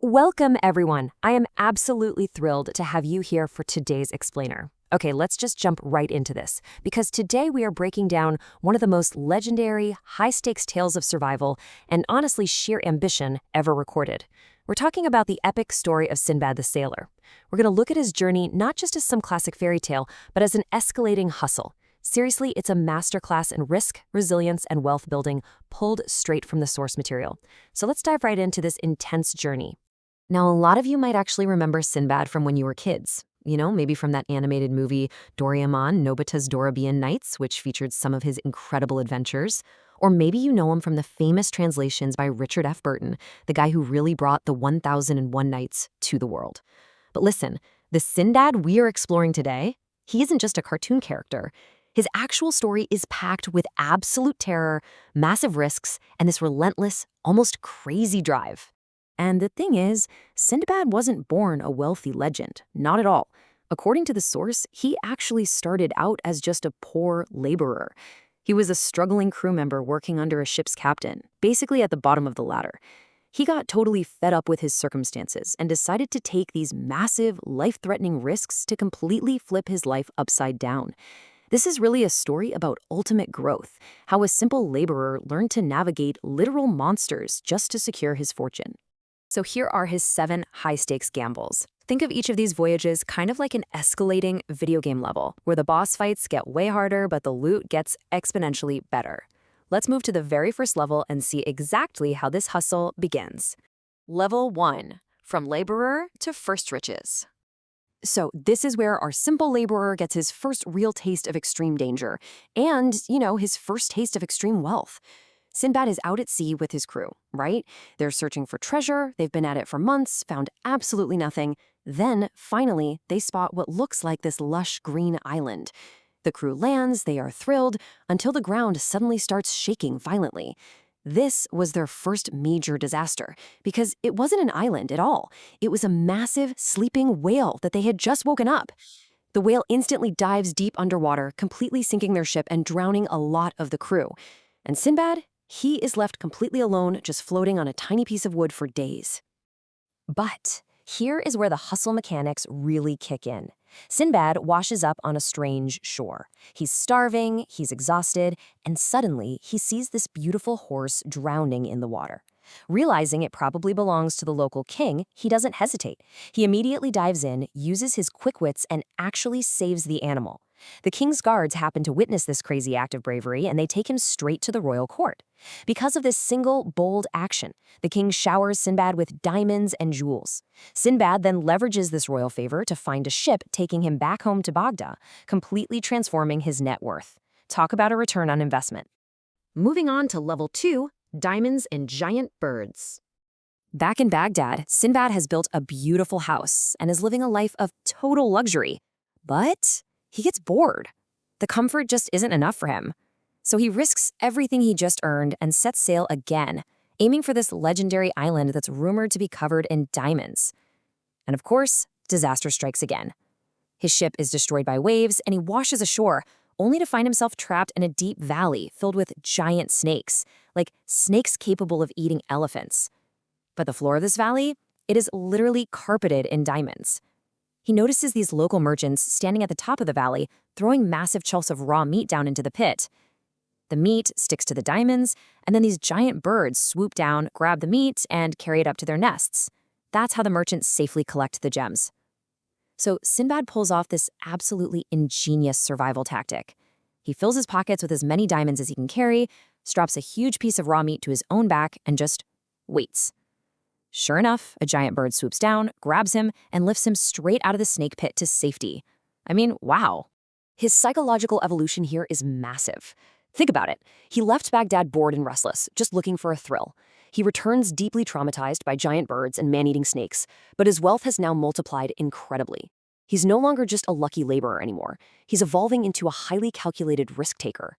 Welcome, everyone. I am absolutely thrilled to have you here for today's explainer. Okay, let's just jump right into this, because today we are breaking down one of the most legendary, high-stakes tales of survival and honestly sheer ambition ever recorded. We're talking about the epic story of Sindbad the Sailor. We're going to look at his journey not just as some classic fairy tale, but as an escalating hustle. Seriously, it's a masterclass in risk, resilience, and wealth building pulled straight from the source material. So let's dive right into this intense journey. Now, a lot of you might actually remember Sindbad from when you were kids. Maybe from that animated movie Doraemon, Nobita's Dorabian Nights, which featured some of his incredible adventures. Or maybe you know him from the famous translations by Richard F. Burton, the guy who really brought the 1001 Nights to the world. But listen, the Sindbad we are exploring today, he isn't just a cartoon character. His actual story is packed with absolute terror, massive risks, and this relentless, almost crazy drive. And the thing is, Sindbad wasn't born a wealthy legend, not at all. According to the source, he actually started out as just a poor laborer. He was a struggling crew member working under a ship's captain, basically at the bottom of the ladder. He got totally fed up with his circumstances and decided to take these massive, life-threatening risks to completely flip his life upside down. This is really a story about ultimate growth, how a simple laborer learned to navigate literal monsters just to secure his fortune. So here are his 7 high-stakes gambles. Think of each of these voyages kind of like an escalating video game level, where the boss fights get way harder but the loot gets exponentially better. Let's move to the very first level and see exactly how this hustle begins. Level 1. From laborer to first riches. So this is where our simple laborer gets his first real taste of extreme danger and, his first taste of extreme wealth. Sindbad is out at sea with his crew, right? They're searching for treasure, they've been at it for months, found absolutely nothing. Then, finally, they spot what looks like this lush green island. The crew lands, they are thrilled, until the ground suddenly starts shaking violently. This was their first major disaster, because it wasn't an island at all. It was a massive, sleeping whale that they had just woken up. The whale instantly dives deep underwater, completely sinking their ship and drowning a lot of the crew. And Sindbad? He is left completely alone, just floating on a tiny piece of wood for days. But here is where the hustle mechanics really kick in. Sindbad washes up on a strange shore. He's starving, he's exhausted, and suddenly he sees this beautiful horse drowning in the water. Realizing it probably belongs to the local king, he doesn't hesitate. He immediately dives in, uses his quick wits, and actually saves the animal. The king's guards happen to witness this crazy act of bravery, and they take him straight to the royal court. Because of this single, bold action, the king showers Sindbad with diamonds and jewels. Sindbad then leverages this royal favor to find a ship taking him back home to Baghdad, completely transforming his net worth. Talk about a return on investment. Moving on to level 2, diamonds and giant birds. Back in Baghdad, Sindbad has built a beautiful house and is living a life of total luxury. But he gets bored. The comfort just isn't enough for him. So he risks everything he just earned and sets sail again, aiming for this legendary island that's rumored to be covered in diamonds. And of course, disaster strikes again. His ship is destroyed by waves and he washes ashore, only to find himself trapped in a deep valley filled with giant snakes, like snakes capable of eating elephants. But the floor of this valley, it is literally carpeted in diamonds. He notices these local merchants standing at the top of the valley, throwing massive chunks of raw meat down into the pit. The meat sticks to the diamonds, and then these giant birds swoop down, grab the meat, and carry it up to their nests. That's how the merchants safely collect the gems. So Sindbad pulls off this absolutely ingenious survival tactic. He fills his pockets with as many diamonds as he can carry, straps a huge piece of raw meat to his own back, and just waits. Sure enough, a giant bird swoops down, grabs him, and lifts him straight out of the snake pit to safety. I mean, wow. His psychological evolution here is massive. Think about it. He left Baghdad bored and restless, just looking for a thrill. He returns deeply traumatized by giant birds and man-eating snakes, but his wealth has now multiplied incredibly. He's no longer just a lucky laborer anymore. He's evolving into a highly calculated risk-taker.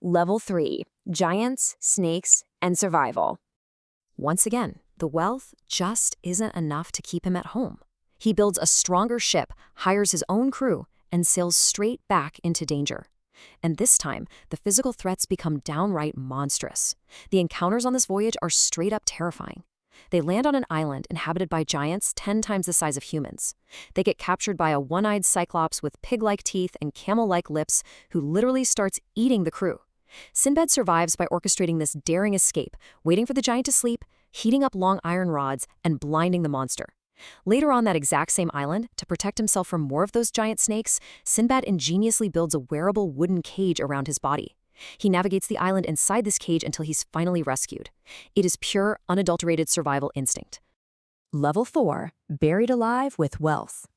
Level 3. Giants, snakes, and survival. Once again, the wealth just isn't enough to keep him at home. He builds a stronger ship, hires his own crew, and sails straight back into danger. And this time, the physical threats become downright monstrous. The encounters on this voyage are straight up terrifying. They land on an island inhabited by giants 10 times the size of humans. They get captured by a one-eyed cyclops with pig-like teeth and camel-like lips who literally starts eating the crew. Sindbad survives by orchestrating this daring escape, waiting for the giant to sleep, heating up long iron rods, and blinding the monster. Later on that exact same island, to protect himself from more of those giant snakes, Sindbad ingeniously builds a wearable wooden cage around his body. He navigates the island inside this cage until he's finally rescued. It is pure, unadulterated survival instinct. Level 4, Buried Alive with Wealth.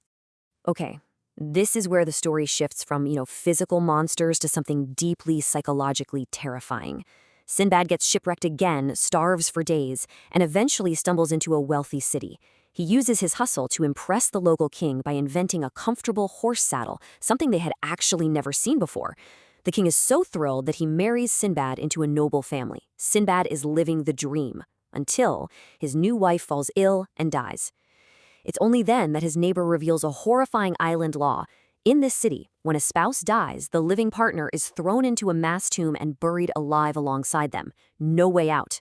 Okay, this is where the story shifts from, physical monsters to something deeply psychologically terrifying. Sindbad gets shipwrecked again, starves for days, and eventually stumbles into a wealthy city. He uses his hustle to impress the local king by inventing a comfortable horse saddle, something they had actually never seen before. The king is so thrilled that he marries Sindbad into a noble family. Sindbad is living the dream, until his new wife falls ill and dies. It's only then that his neighbor reveals a horrifying island law. In this city, when a spouse dies, the living partner is thrown into a mass tomb and buried alive alongside them. No way out.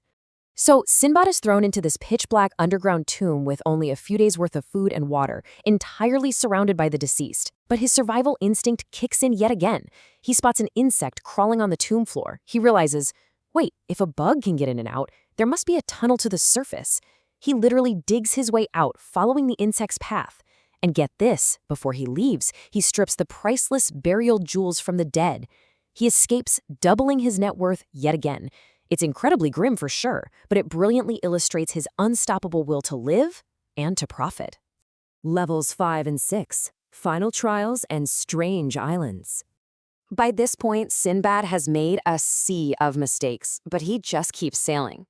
So Sindbad is thrown into this pitch-black underground tomb with only a few days' worth of food and water, entirely surrounded by the deceased. But his survival instinct kicks in yet again. He spots an insect crawling on the tomb floor. He realizes, wait, if a bug can get in and out, there must be a tunnel to the surface. He literally digs his way out, following the insect's path. And get this, before he leaves, he strips the priceless burial jewels from the dead. He escapes, doubling his net worth yet again. It's incredibly grim for sure, but it brilliantly illustrates his unstoppable will to live and to profit. Levels 5 and 6, Final Trials and Strange Islands. By this point, Sindbad has made a sea of mistakes, but he just keeps sailing.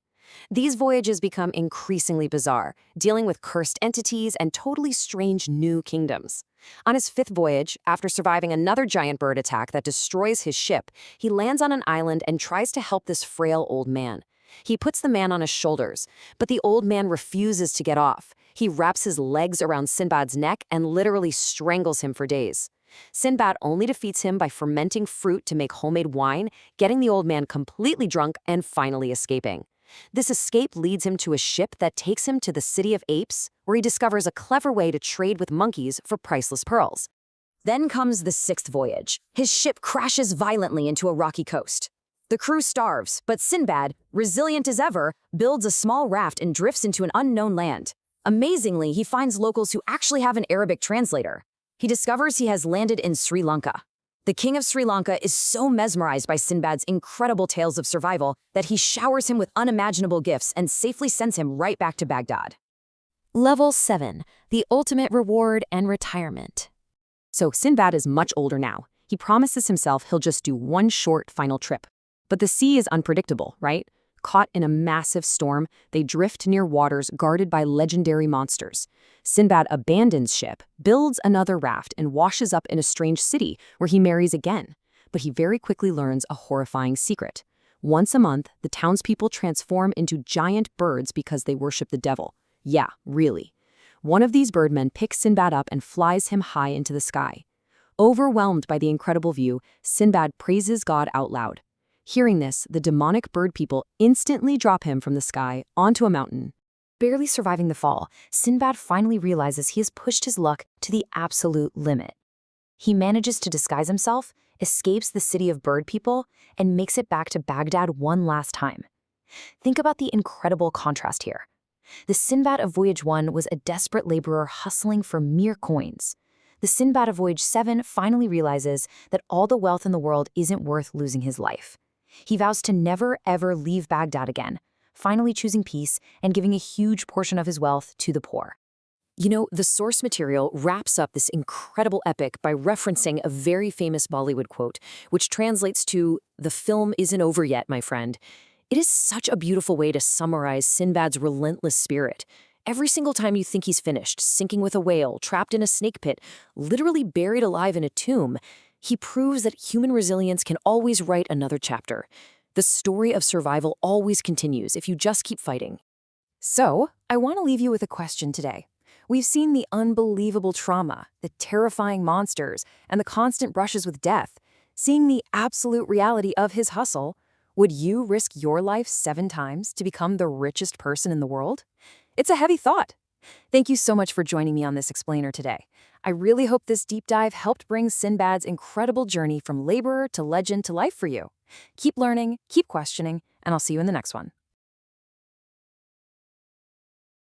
These voyages become increasingly bizarre, dealing with cursed entities and totally strange new kingdoms. On his 5th voyage, after surviving another giant bird attack that destroys his ship, he lands on an island and tries to help this frail old man. He puts the man on his shoulders, but the old man refuses to get off. He wraps his legs around Sindbad's neck and literally strangles him for days. Sindbad only defeats him by fermenting fruit to make homemade wine, getting the old man completely drunk and finally escaping. This escape leads him to a ship that takes him to the City of Apes, where he discovers a clever way to trade with monkeys for priceless pearls. Then comes the 6th voyage. His ship crashes violently into a rocky coast. The crew starves, but Sindbad, resilient as ever, builds a small raft and drifts into an unknown land. Amazingly, he finds locals who actually have an Arabic translator. He discovers he has landed in Sri Lanka. The king of Sri Lanka is so mesmerized by Sindbad's incredible tales of survival that he showers him with unimaginable gifts and safely sends him right back to Baghdad. Level 7, The Ultimate Reward and Retirement. So Sindbad is much older now. He promises himself he'll just do one short final trip. But the sea is unpredictable, right? Caught in a massive storm, they drift near waters guarded by legendary monsters. Sindbad abandons ship, builds another raft, and washes up in a strange city where he marries again. But he very quickly learns a horrifying secret. Once a month, the townspeople transform into giant birds because they worship the devil. Yeah, really. One of these birdmen picks Sindbad up and flies him high into the sky. Overwhelmed by the incredible view, Sindbad praises God out loud. Hearing this, the demonic bird people instantly drop him from the sky onto a mountain. Barely surviving the fall, Sindbad finally realizes he has pushed his luck to the absolute limit. He manages to disguise himself, escapes the city of bird people, and makes it back to Baghdad one last time. Think about the incredible contrast here. The Sindbad of Voyage 1 was a desperate laborer hustling for mere coins. The Sindbad of Voyage 7 finally realizes that all the wealth in the world isn't worth losing his life. He vows to never, ever leave Baghdad again, finally choosing peace and giving a huge portion of his wealth to the poor. The source material wraps up this incredible epic by referencing a very famous Bollywood quote, which translates to, "The film isn't over yet, my friend." It is such a beautiful way to summarize Sindbad's relentless spirit. Every single time you think he's finished, sinking with a whale, trapped in a snake pit, literally buried alive in a tomb, he proves that human resilience can always write another chapter. The story of survival always continues if you just keep fighting. So, I want to leave you with a question today. We've seen the unbelievable trauma, the terrifying monsters, and the constant brushes with death. Seeing the absolute reality of his hustle, Would you risk your life 7 times to become the richest person in the world? It's a heavy thought. Thank you so much for joining me on this explainer today. I really hope this deep dive helped bring Sindbad's incredible journey from laborer to legend to life for you. Keep learning, keep questioning, and I'll see you in the next one.